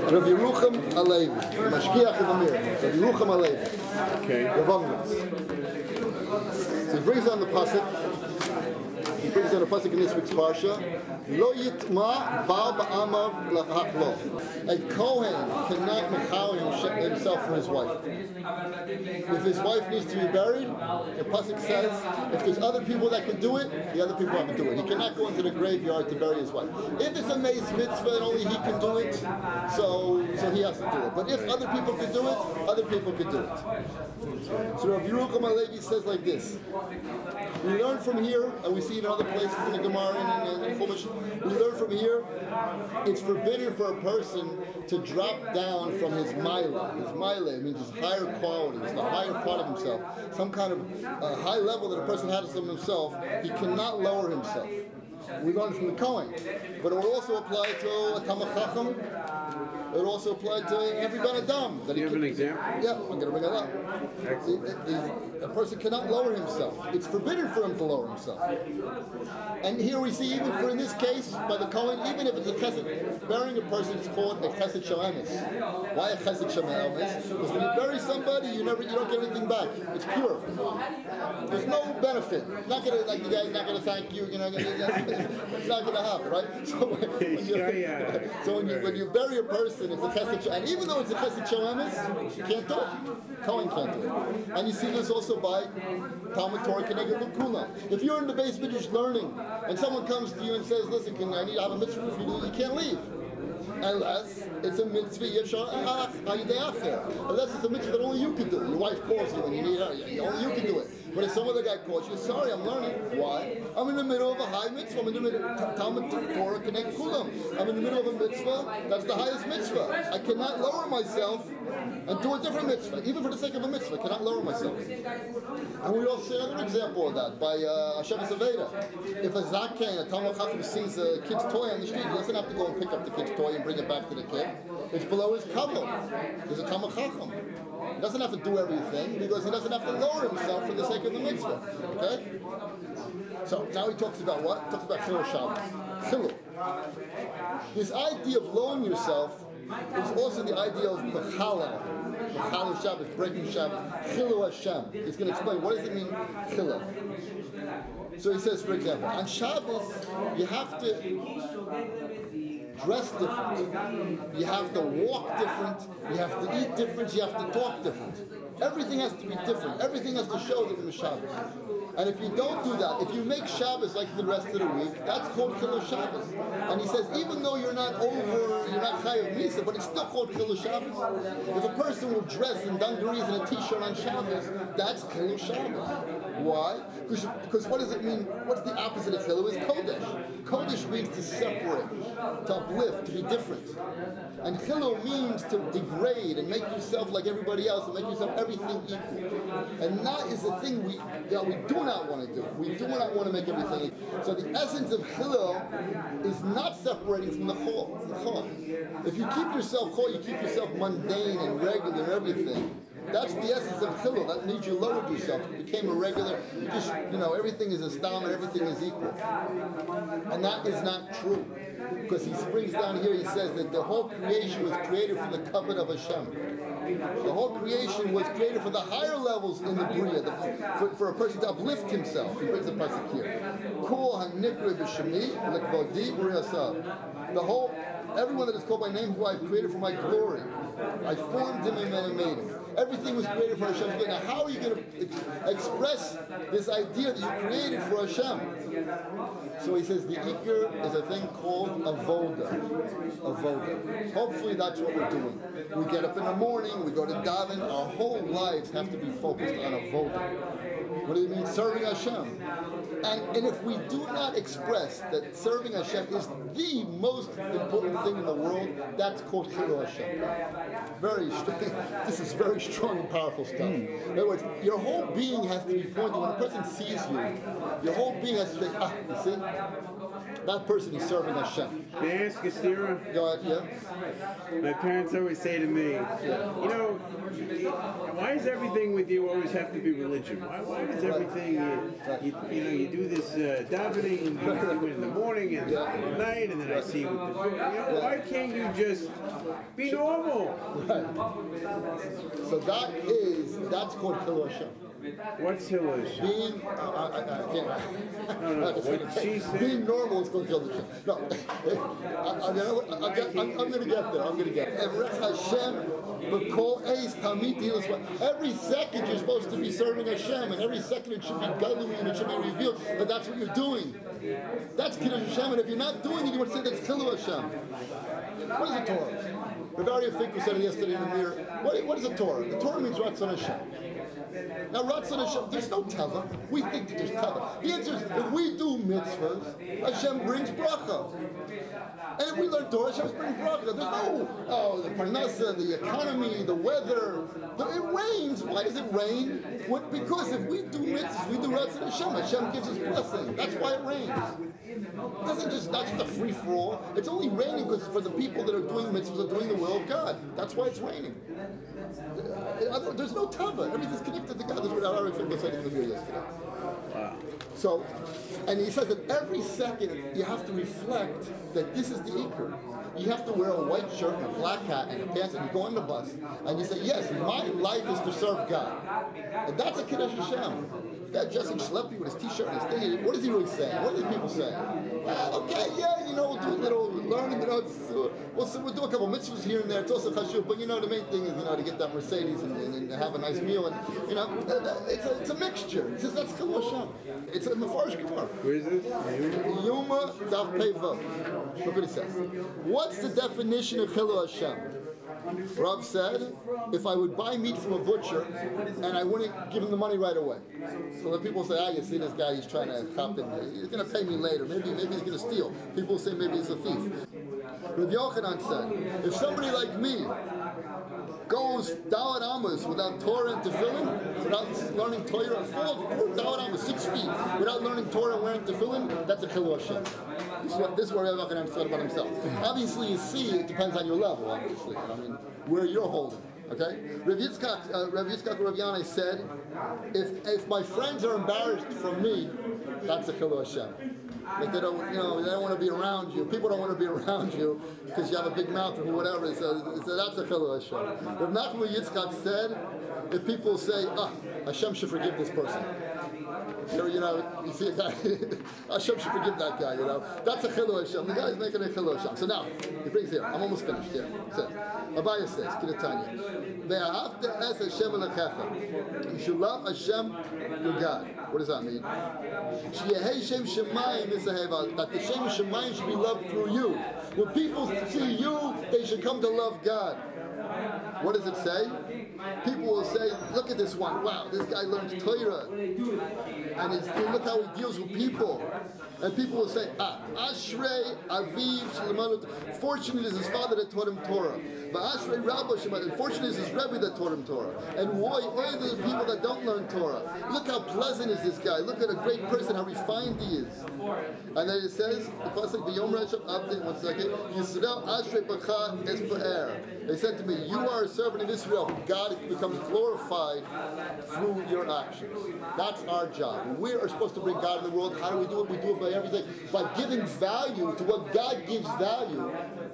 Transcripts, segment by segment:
Rav Yerucham Alevi, Mashkiach in the mirror. Rav Yerucham Alevi. Okay. Rav Amnus. So he brings on the pasuk. He brings on a pasuk in this week's parsha. Lo yitma ba'al ba'amav lahachlo. A kohen cannot mechal himself for his wife. If his wife needs to be buried, the pasuk says, if there's other people that can do it, the other people have to do it. He cannot go into the graveyard to bury his wife. If it's a mace mitzvah and only he can do it, so he has to do it. But if other people can do it, other people can do it. So Rav Yerucham Alevi says like this. We learn from here, and we see it in other places in the Gemara and in Chumash, we learn from here, it's forbidden for a person to drop down from his mila. His mila means his higher quality, it's the higher part of himself. Some kind of high level that a person has of himself, he cannot lower himself. We learn from the Kohen. But it will also apply to a Talmid Chacham. It would also apply to every Ben Adam. Do you have an example? Yeah, I'm going to bring it up. A person cannot lower himself. It's forbidden for him to lower himself. And here we see, even for in this case, by the Kohen, even if it's a chesed, burying a person is called a chesed shalamis. Why a chesed shalamis? Because when you bury somebody, you don't get anything back. It's pure. There's no benefit. Not gonna, like, the guy's not going to thank you. It's not going to happen, right? So when you bury a person, it's a chesed shalamis. And even though it's a chesed shalamis, you can't do it. Kohen can't do it. And you see this also by Talmud Torah Keneged L'Kula. If you're in the base midrash learning, and someone comes to you and says, listen, I need to have a mitzvah for you, you can't leave. Unless it's a mitzvah, unless it's a mitzvah that only you can do. Your wife calls you and you need her, only you can do it. But if some other guy calls you, sorry, I'm learning. Why? I'm in the middle of a high mitzvah. I'm in the middle of Talmud Torah Keneged Kulam. I'm in the middle of a mitzvah. That's the highest mitzvah. I cannot lower myself and do a different mitzvah, even for the sake of a mitzvah. I cannot lower myself. And we also see another example of that by Hashem Zaveda. If a Zaken, a Talmid Chacham, sees a kid's toy on the street, he doesn't have to go and pick up the kid's toy and bring it back to the kid. It's below his kavod. He's a Talmid Chacham. He doesn't have to do everything because he doesn't have to lower himself for the sake of the mitzvah. Okay? So now he talks about what? He talks about Chilul Shabbos. Chilul. This idea of lowering yourself is also the idea of Mechalel. Mechalel Shabbos, breaking Shabbos. Chilul Hashem. He's going to explain what does it mean, Chilul. So he says, for example, on Shabbos, you have to dress different. You have to walk different. You have to eat different. You have to talk different. Everything has to be different. Everything has to show that it was Shabbos. And if you don't do that, if you make Shabbos like the rest of the week, that's called Chilul Shabbos. And he says, even though you're not Chayav Misa, but it's still called Chilul Shabbos. If a person will dress in dungarees and a t-shirt on Shabbos, that's Chilul Shabbos. Why? Because what does it mean? What's the opposite of Chilul? Is Kodesh. Kodesh means to separate, to uplift, to be different. And Chilul means to degrade and make yourself like everybody else and make yourself everything equal. And that is the thing we do not want to do. We do not want to make everything equal. So the essence of Chilul is not separating from the Chol. If you keep yourself Chol, you keep yourself mundane and regular and everything. That's the essence of Chilul. That means you lowered yourself. You became a regular. You just, everything is a stam and everything is equal. And that is not true. Because he springs down here, he says that the whole creation was created for the covenant of Hashem. The whole creation was created for the higher levels in the Bria, for a person to uplift himself. He brings the pasuk here. Kol hanikra b'shemi lekvodi b'riasav. Everyone that is called by name, who I've created for my glory. I formed him and then made him. Everything was created for Hashem. Now, how are you going to express this idea that you created for Hashem? So he says the Iker is a thing called avoda. Hopefully that's what we're doing. We get up in the morning, we go to daven. Our whole lives have to be focused on avoda. What do you mean? Serving Hashem. And if we do not express that serving Hashem is the most important thing in the world, that's called Chilul Hashem. This is very strong and powerful stuff. In other words, your whole being has to be pointed. When a person sees you, your whole being has to say, you see? That person is serving Hashem. May I ask a stira? Go ahead, yeah. My parents always say to me, why does everything with you always have to be religion? Why does everything, you do this davening, and you do it in the morning and at night, and then I see you with the book. Why can't you just be normal? Right. So that's called Chilul Hashem. What's Chilul Hashem? Being, I can't. No. What she said. Being normal is called Chilul Hashem. No, I'm going to get there. I'm going to get there. Every second you're supposed to be serving Hashem, and every second it should be godly and it should be revealed that that's what you're doing. That's Kiddush Hashem, and if you're not doing it, you want to say that's Chilul Hashem. What is the Torah? Rav Aryeh Finkel said it yesterday in the mirror. What is the Torah? The Torah means Ratzon Hashem. Now, Ratzon Hashem, there's no teva. We think that there's teva. The answer is, if we do mitzvahs, Hashem brings bracha. And if we learn Torah, Hashem brings bracha. There's no, the parnasa, the economy, the weather. It rains. Why does it rain? Because if we do mitzvahs, we do Ratzon Hashem. Hashem gives us blessing. That's why it rains. It doesn't just, that's the free-for-all. It's only raining because for the people that are doing mitzvahs are doing the will of God. That's why it's raining. There's no tava. Everything's connected to God. That's what Aryeh Finkel said in the mirror yesterday. Wow. So, and he says that every second you have to reflect that this is the ikr. You have to wear a white shirt and a black hat and a pants, and you go on the bus and you say, yes, my life is to serve God. And that's a Kiddush Hashem. That Jesse Schleppy with his t-shirt and his thing, what is he really saying? What are these people saying? Okay, yeah, we'll do a little learning, we'll do a couple mitzvahs here and there, it's also chashuv, but the main thing is, to get that Mercedes and have a nice meal, and, it's a mixture. He says that's Chilul Hashem. It's a Mefarish Gemara. Where is it? Yuma Daf Pei Vav. Look what he says. What's the definition of Chilul Hashem? Rav said, if I would buy meat from a butcher and I wouldn't give him the money right away. So the people say, you see this guy, he's trying to hop in. He's going to pay me later. Maybe he's going to steal. People say maybe he's a thief. Rav Yochanan said, if somebody like me goes Dalet Amos without Torah and Tefillin, without learning Torah, full of Dalet Amos, 6 feet, without learning Torah and wearing Tefillin, that's a Chilul Hashem. This is what Rav Yochanan said about himself. Obviously, you see, it depends on your level, obviously. Where you're holding. Okay? Rav Yitzchak Rav Yanai said, if my friends are embarrassed from me, that's a Chilul Hashem. Like they don't want to be around you. People don't want to be around you because you have a big mouth or whatever. So that's a Chilul Hashem. Rav Nachman Yitzchak said, if people say, Hashem should forgive this person. You see a guy, Hashem should forgive that guy, That's a Chilul Hashem. The guy's making a Chilul Hashem. So now, he brings here, I'm almost finished here. It says, Abaya says, Kidatanya, you should love Hashem, your God. What does that mean? That the Shem Shemayim should be loved through you. When people see you, they should come to love God. What does it say? People will say, look at this one. Wow, this guy learns Torah. And look how he deals with people. And people will say, Ashrei Aviv Shlemanut. Fortunate is his father that taught him Torah. But Ashrei Rabba Shlemanut. Fortunate is his Rebbe that taught him Torah. And why are the people that don't learn Torah? Look how pleasant is this guy. Look at a great person, how refined he is. And then it says, the pasuk B'Yom Reshab Abdi, 1 second, Yisrael Ashrei Bacha Es Be'er. They said to me, you are a servant of Israel. God becomes glorified through your actions. That's our job. We are supposed to bring God in the world. How do we do it? We do it by everything. By giving value to what God gives value.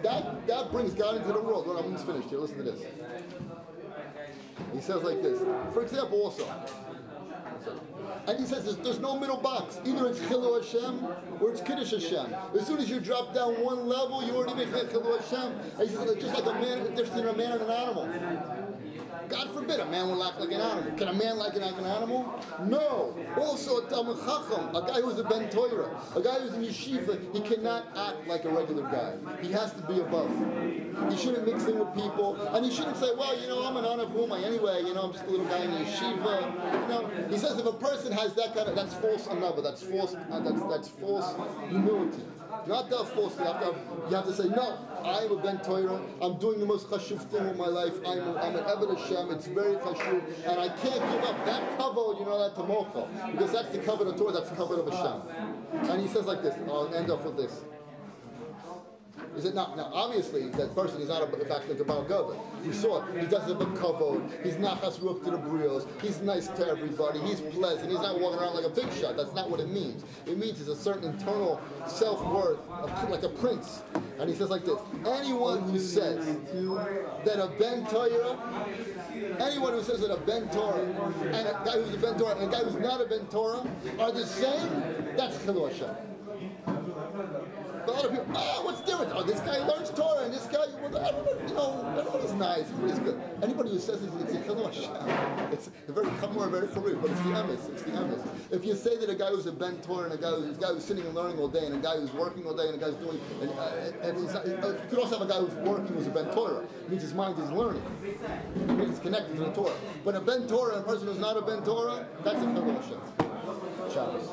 That brings God into the world. Well, I'm almost finished here. Listen to this. He says like this. For example, also. And he says there's no middle box. Either it's Chilul Hashem or it's Kiddush Hashem. As soon as you drop down one level, you already make Chilul Hashem. And he says just like a man, there's between a man and an animal. God forbid a man will act like an animal. Can a man act like an animal? No. Also a Talmid Chacham, a guy who's a Ben Torah, a guy who's in yeshiva, he cannot act like a regular guy. He has to be above. He shouldn't mix in with people, and he shouldn't say, well, I'm an Anav Huma anyway, I'm just a little guy in yeshiva. He says if a person has that kind of, that's false anava, that's false humility. Not that false. You have to say, no, I am a Ben Torah. I'm doing the most chashuv thing in my life. I'm an Eved Hashem. It's very chashuv, and I can't give up that kavod. That tamocha, because that's the kavod of Torah. That's the kavod of Hashem. And he says like this. I'll end off with this. Is it not? Now, obviously, that person is not back like a Baal Gava. You saw it. He does it with kavod. He's nachas ruach to the brios. He's nice to everybody. He's pleasant. He's not walking around like a big shot. That's not what it means. It means there's a certain internal self-worth, like a prince. And he says like this: anyone who says that a ben Torah, anyone who says that a ben Torah and a guy who's a ben Torah and a guy who's not a ben Torah are the same, that's Chilul Hashem. But a lot of people, what's different? Oh, this guy learns Torah, and this guy, well, everybody's nice, everybody's good. Anybody who says it's a Chilul Hashem. It's a very chamor, very charuv, but it's the emes. It's the emes. If you say that a guy who's a ben Torah and a guy who's sitting and learning all day, and a guy who's working all day, and a guy's doing, and he's not, you could also have a guy who's working who's a ben Torah. It means his mind is learning. It means he's connected to the Torah. But a ben Torah, and a person who's not a ben Torah, that's a Chilul Hashem. Shabbos.